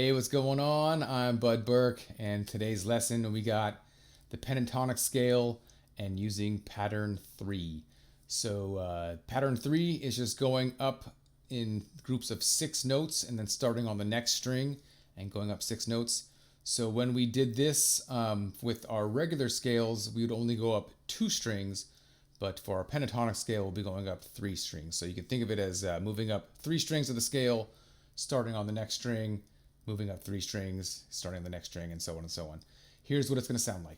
Hey, what's going on? I'm Bud Burke, and today's lesson we got the pentatonic scale and using pattern 3. So pattern 3 is just going up in groups of 6 notes and then starting on the next string and going up 6 notes. So when we did this with our regular scales, we would only go up 2 strings, but for our pentatonic scale, we'll be going up 3 strings. So you can think of it as moving up 3 strings of the scale, starting on the next string, moving up 3 strings, starting the next string, and so on and so on. Here's what it's going to sound like.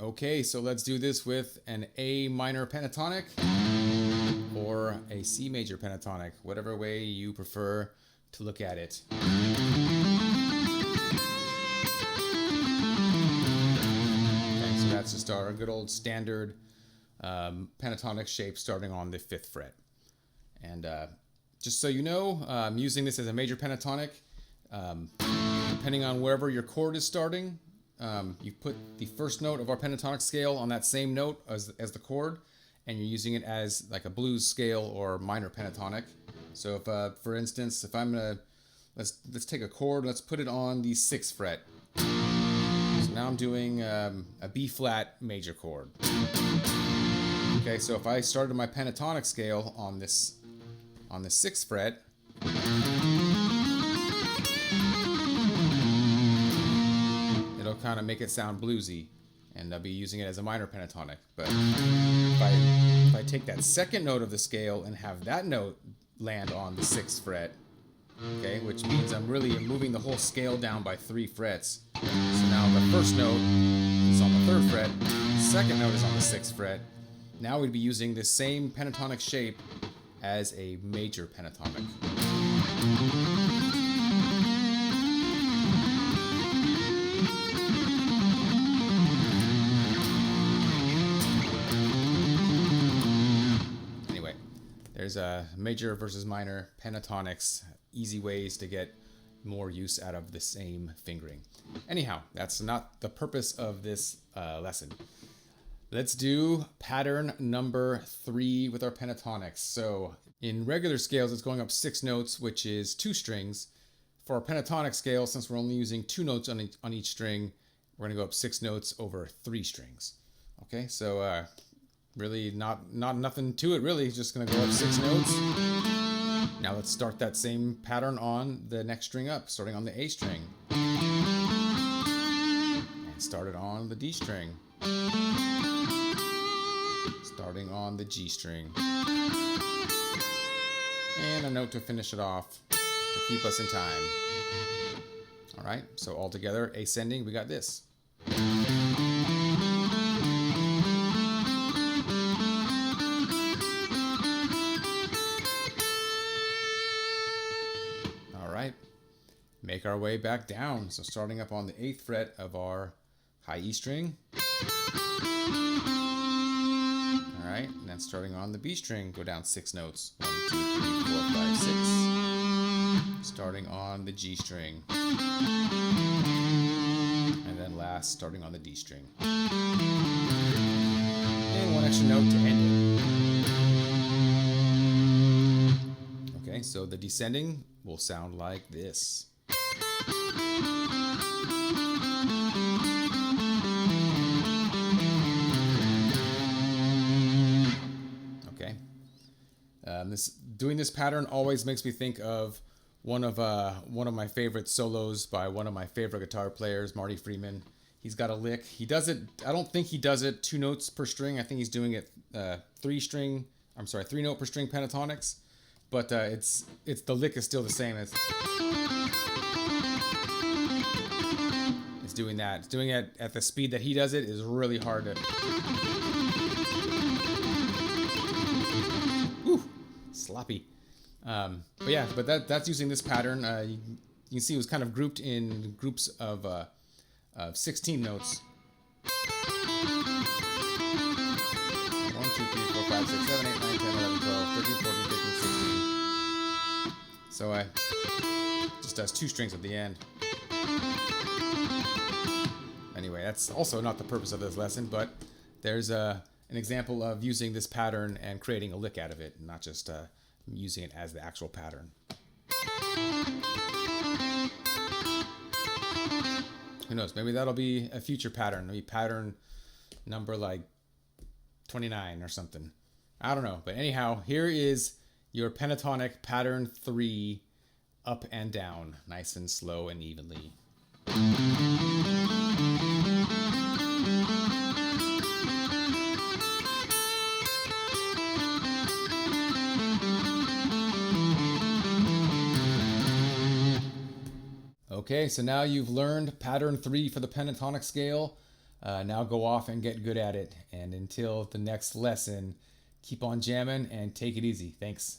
Okay, so let's do this with an A minor pentatonic or a C major pentatonic, whatever way you prefer to look at it. Okay, so that's just our good old standard pentatonic shape starting on the 5th fret. And just so you know, I'm using this as a major pentatonic. Depending on wherever your chord is starting, you put the first note of our pentatonic scale on that same note as the chord, and you're using it as like a blues scale or minor pentatonic. So if, for instance, if I'm gonna, let's take a chord, let's put it on the 6th fret. So now I'm doing a B flat major chord. Okay, so if I started my pentatonic scale on the 6th fret, it'll kind of make it sound bluesy, and I'll be using it as a minor pentatonic. But if I take that second note of the scale and have that note land on the 6th fret, okay, which means I'm really moving the whole scale down by 3 frets. So now the first note is on the 3rd fret, the second note is on the 6th fret. Now we'd be using the same pentatonic shape as a major pentatonic. Anyway, there's a major versus minor pentatonics, easy ways to get more use out of the same fingering. Anyhow, that's not the purpose of this lesson. Let's do pattern number 3 with our pentatonics. So in regular scales, it's going up 6 notes, which is 2 strings. For our pentatonic scale, since we're only using 2 notes on each string, we're going to go up 6 notes over 3 strings. Okay, so really nothing to it, really. Just going to go up 6 notes. Now let's start that same pattern on the next string up, starting on the A string. And start it on the D string. Starting on the G string. And a note to finish it off to keep us in time. Alright, so all together, ascending, we got this. Alright, make our way back down. So starting up on the 8th fret of our high E string. Alright, and then starting on the B string, go down 6 notes. 1, 2, 3, 4, 5, 6. Starting on the G string. And then last, starting on the D string. And 1 extra note to end it. Okay, so the descending will sound like this. Doing this pattern always makes me think of one of my favorite solos by one of my favorite guitar players, Marty Friedman. He's got a lick. He does it. I don't think he does it 2 notes per string. I think he's doing it 3 note per string pentatonics. But it's the lick is still the same. It's doing that. It's doing it at the speed that he does it is really hard to. Sloppy. But yeah, that's using this pattern. You can see it was kind of grouped in groups of 16 notes. 1, 2, 3, 4, 5, 6, 7, 8, 9, 10, 11, 12, 13, 14, 15, 16. So I just does 2 strings at the end. Anyway, that's also not the purpose of this lesson, but there's an example of using this pattern and creating a lick out of it, not just using it as the actual pattern. Who knows? Maybe that'll be a future pattern. Maybe pattern number like 29 or something. I don't know. But anyhow, here is your pentatonic pattern 3, up and down, nice and slow and evenly. Okay, so now you've learned pattern 3 for the pentatonic scale. Now go off and get good at it. And until the next lesson, keep on jamming and take it easy. Thanks.